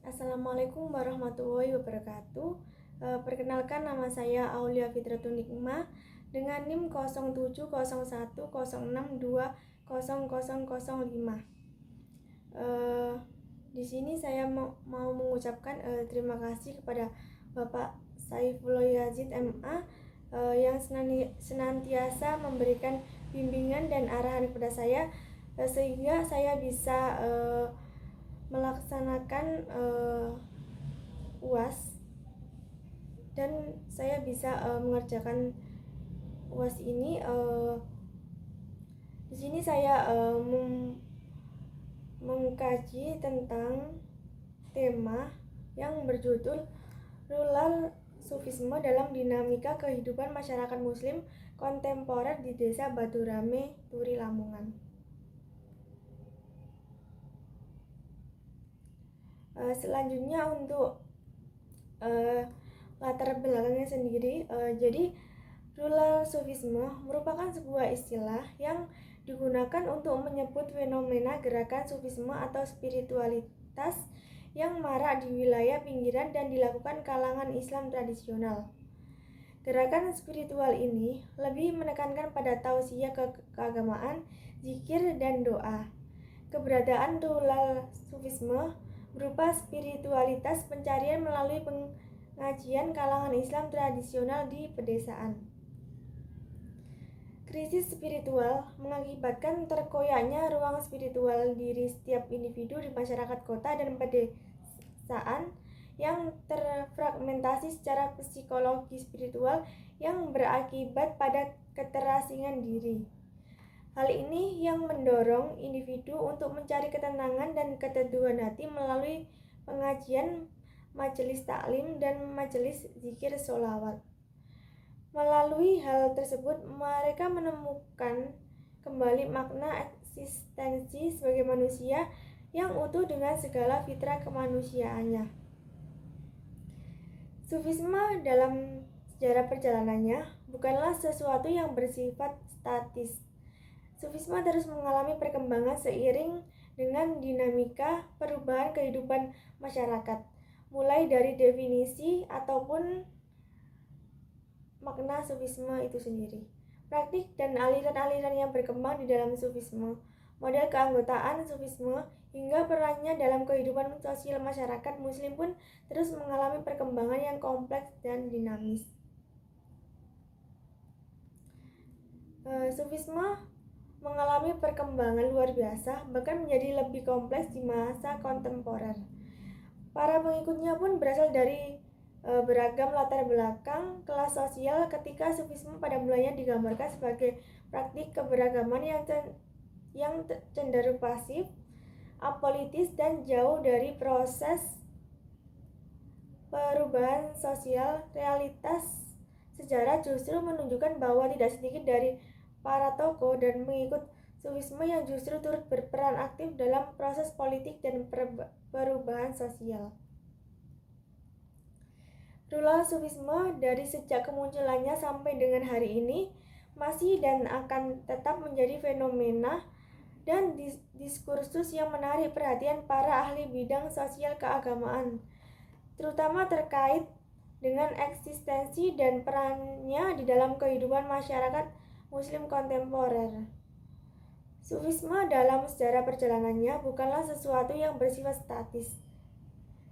Assalamualaikum warahmatullahi wabarakatuh. Perkenalkan, nama saya Aulia Fitratun Nikmah dengan NIM 070106200005. Di sini saya mau mengucapkan terima kasih kepada Bapak Saifullah Yazid MA yang senantiasa memberikan bimbingan dan arahan kepada saya sehingga saya bisa melaksanakan UAS dan saya bisa mengerjakan UAS ini. Di sini saya mengkaji tentang tema yang berjudul Rural Sufisme dalam Dinamika Kehidupan Masyarakat Muslim Kontemporer di Desa Baturame, Turi, Lamongan. Selanjutnya untuk latar belakangnya sendiri, jadi rural sufisme merupakan sebuah istilah yang digunakan untuk menyebut fenomena gerakan sufisme atau spiritualitas yang marak di wilayah pinggiran dan dilakukan kalangan Islam tradisional. Gerakan spiritual ini lebih menekankan pada tausiah keagamaan, zikir, dan doa. Keberadaan rural sufisme berupa spiritualitas pencarian melalui pengajian kalangan Islam tradisional di pedesaan. Krisis spiritual mengakibatkan terkoyaknya ruang spiritual diri setiap individu di masyarakat kota dan pedesaan yang terfragmentasi secara psikologi spiritual yang berakibat pada keterasingan diri. Hal ini yang mendorong individu untuk mencari ketenangan dan keteduhan hati melalui pengajian, majelis taklim, dan majelis zikir sholawat. Melalui hal tersebut, mereka menemukan kembali makna eksistensi sebagai manusia yang utuh dengan segala fitrah kemanusiaannya. Sufisme dalam sejarah perjalanannya bukanlah sesuatu yang bersifat statis. Sufisme terus mengalami perkembangan seiring dengan dinamika perubahan kehidupan masyarakat, mulai dari definisi ataupun makna sufisme itu sendiri, praktik dan aliran-aliran yang berkembang di dalam sufisme, model keanggotaan sufisme, hingga perannya dalam kehidupan sosial masyarakat muslim pun terus mengalami perkembangan yang kompleks dan dinamis. Sufisme mengalami perkembangan luar biasa, bahkan menjadi lebih kompleks di masa kontemporer. Para pengikutnya pun berasal dari beragam latar belakang kelas sosial ketika sufisme pada mulanya digambarkan sebagai praktik keberagaman yang cenderung pasif, apolitis, dan jauh dari proses perubahan sosial. Realitas sejarah justru menunjukkan bahwa tidak sedikit dari para tokoh dan pengikut sufisme yang justru turut berperan aktif dalam proses politik dan perubahan sosial. Rural sufisme dari sejak kemunculannya sampai dengan hari ini masih dan akan tetap menjadi fenomena dan diskursus yang menarik perhatian para ahli bidang sosial keagamaan, terutama terkait dengan eksistensi dan perannya di dalam kehidupan masyarakat Muslim kontemporer. Sufisme dalam sejarah perjalanannya bukanlah sesuatu yang bersifat statis.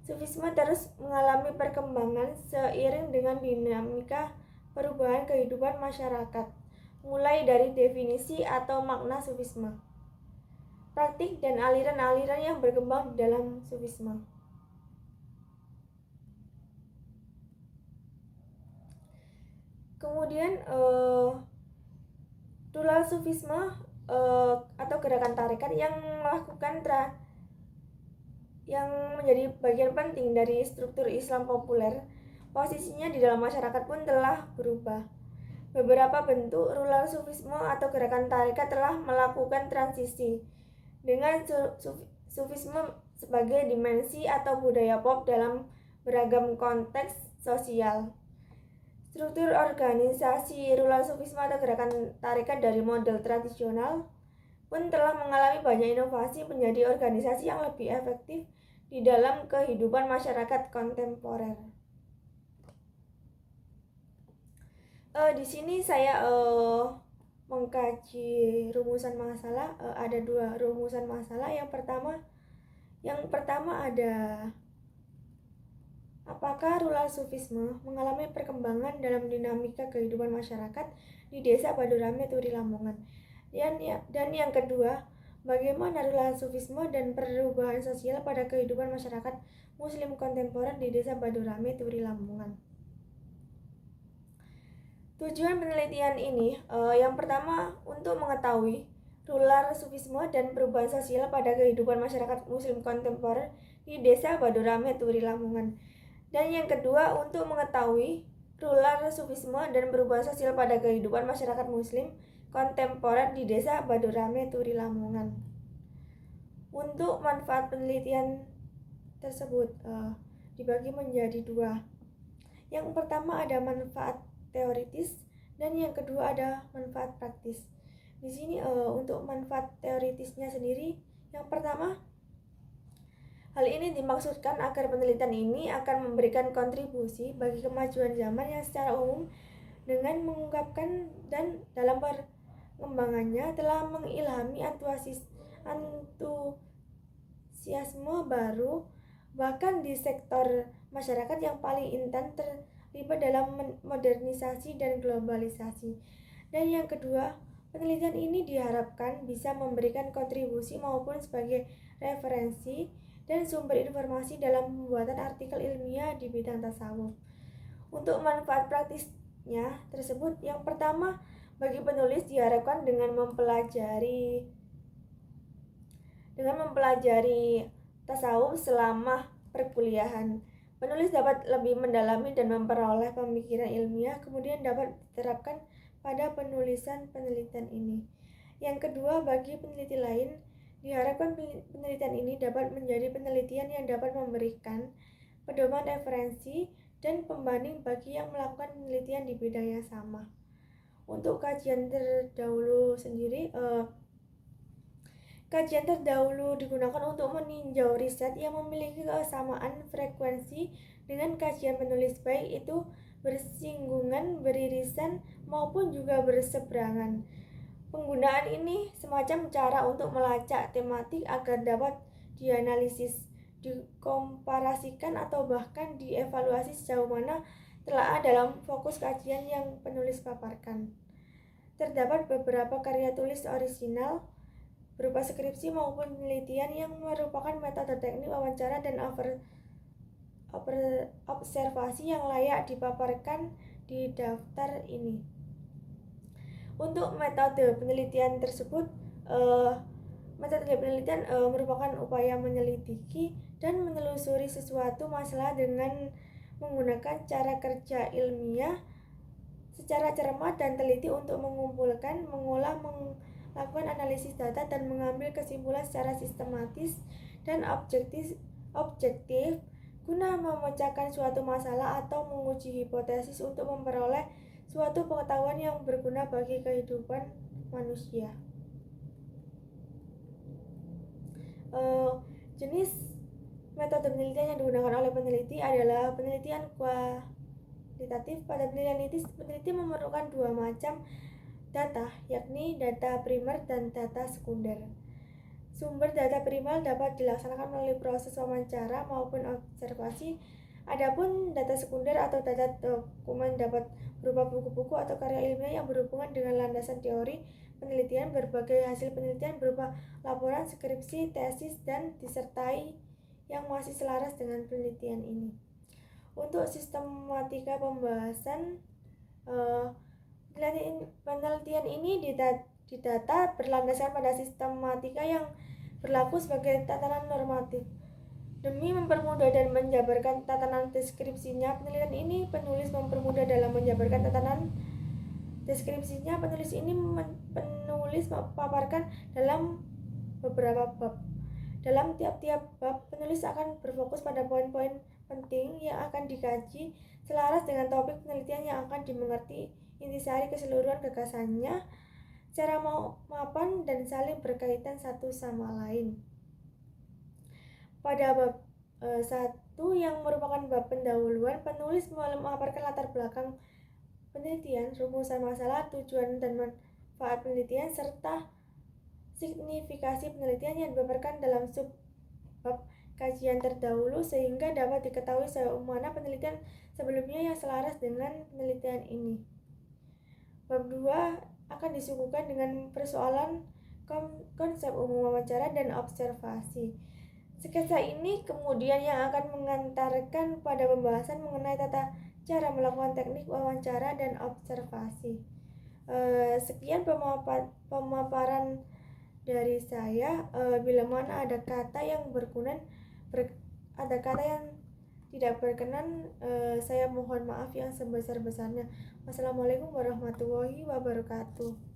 Sufisme terus mengalami perkembangan seiring dengan dinamika perubahan kehidupan masyarakat, mulai dari definisi atau makna sufisme, praktik dan aliran-aliran yang berkembang di dalam sufisme. Kemudian rural sufisme atau gerakan tarekat yang melakukan yang menjadi bagian penting dari struktur Islam populer, posisinya di dalam masyarakat pun telah berubah. Beberapa bentuk rural sufisme atau gerakan tarekat telah melakukan transisi dengan sufisme sebagai dimensi atau budaya pop dalam beragam konteks sosial. Struktur organisasi rural sufisme atau gerakan tarekat dari model tradisional pun telah mengalami banyak inovasi menjadi organisasi yang lebih efektif di dalam kehidupan masyarakat kontemporer. Di sini saya mengkaji rumusan masalah. Ada 2 rumusan masalah. Yang pertama ada, apakah rural sufisme mengalami perkembangan dalam dinamika kehidupan masyarakat di desa Badurame, Turi, Lamongan? Dan yang kedua, bagaimana rural sufisme dan perubahan sosial pada kehidupan masyarakat Muslim kontemporer di desa Badurame, Turi, Lamongan? Tujuan penelitian ini yang pertama untuk mengetahui rural sufisme dan perubahan sosial pada kehidupan masyarakat Muslim kontemporer di desa Badurame, Turi, Lamongan. Dan yang kedua untuk mengetahui rural sufisme dan perubahan sosial pada kehidupan masyarakat Muslim kontemporer di desa Badurame, Turi, Lamongan. Untuk manfaat penelitian tersebut dibagi menjadi 2. Yang pertama ada manfaat teoritis dan yang kedua ada manfaat praktis. Di sini untuk manfaat teoritisnya sendiri, yang pertama, hal ini dimaksudkan agar penelitian ini akan memberikan kontribusi bagi kemajuan zaman yang secara umum dengan mengungkapkan dan dalam perkembangannya telah mengilhami antusiasme baru bahkan di sektor masyarakat yang paling intens terlibat dalam modernisasi dan globalisasi. Dan yang kedua, penelitian ini diharapkan bisa memberikan kontribusi maupun sebagai referensi dan sumber informasi dalam pembuatan artikel ilmiah di bidang tasawuf. Untuk manfaat praktisnya tersebut, yang pertama, bagi penulis diharapkan dengan mempelajari tasawuf selama perkuliahan, penulis dapat lebih mendalami dan memperoleh pemikiran ilmiah, kemudian dapat diterapkan pada penulisan penelitian ini. Yang kedua, bagi peneliti lain, diharapkan penelitian ini dapat menjadi penelitian yang dapat memberikan pedoman referensi dan pembanding bagi yang melakukan penelitian di bidang yang sama. Untuk kajian terdahulu sendiri, kajian terdahulu digunakan untuk meninjau riset yang memiliki kesamaan frekuensi dengan kajian penulis, baik itu bersinggungan, beririsan, maupun juga berseberangan. Penggunaan ini semacam cara untuk melacak tematik agar dapat dianalisis, dikomparasikan, atau bahkan dievaluasi sejauh mana telah dalam fokus kajian yang penulis paparkan. Terdapat beberapa karya tulis orisinal berupa skripsi maupun penelitian yang merupakan metode teknik wawancara dan observasi yang layak dipaparkan di daftar ini. Untuk metode penelitian tersebut, merupakan upaya menyelidiki dan menelusuri sesuatu masalah dengan menggunakan cara kerja ilmiah secara cermat dan teliti untuk mengumpulkan, mengolah, melakukan analisis data, dan mengambil kesimpulan secara sistematis dan objektif guna memecahkan suatu masalah atau menguji hipotesis untuk memperoleh suatu pengetahuan yang berguna bagi kehidupan manusia. Jenis metode penelitian yang digunakan oleh peneliti adalah penelitian kualitatif. Pada penelitian ini, peneliti memerlukan 2 macam data, yakni data primer dan data sekunder. Sumber data primer dapat dilaksanakan melalui proses wawancara maupun observasi. Adapun data sekunder atau data dokumen dapat berupa buku-buku atau karya ilmiah yang berhubungan dengan landasan teori penelitian. Berbagai hasil penelitian berupa laporan, skripsi, tesis, dan disertai yang masih selaras dengan penelitian ini. Untuk sistematika pembahasan, penelitian ini didata berlandaskan pada sistematika yang berlaku sebagai tatanan normatif. Demi mempermudah dan menjabarkan tatanan deskripsinya, penelitian ini penulis mempermudah dalam menjabarkan tatanan deskripsinya. Penulis paparkan dalam beberapa bab. Dalam tiap-tiap bab, penulis akan berfokus pada poin-poin penting yang akan dikaji selaras dengan topik penelitian yang akan dimengerti intisari keseluruhan gagasannya secara mapan dan saling berkaitan satu sama lain. Pada bab Satu yang merupakan bab pendahuluan, penulis memaparkan latar belakang penelitian, rumusan masalah, tujuan dan manfaat penelitian, serta signifikasi penelitian yang dipaparkan dalam subbab kajian terdahulu sehingga dapat diketahui sejauh mana penelitian sebelumnya yang selaras dengan penelitian ini. Bab 2 akan disuguhkan dengan persoalan konsep umum wawancara dan observasi. Sketsa ini kemudian yang akan mengantarkan pada pembahasan mengenai tata cara melakukan teknik wawancara dan observasi. Sekian pemaparan dari saya. Bila mana ada kata yang ada kata yang tidak berkenan, saya mohon maaf yang sebesar-besarnya. Wassalamualaikum warahmatullahi wabarakatuh.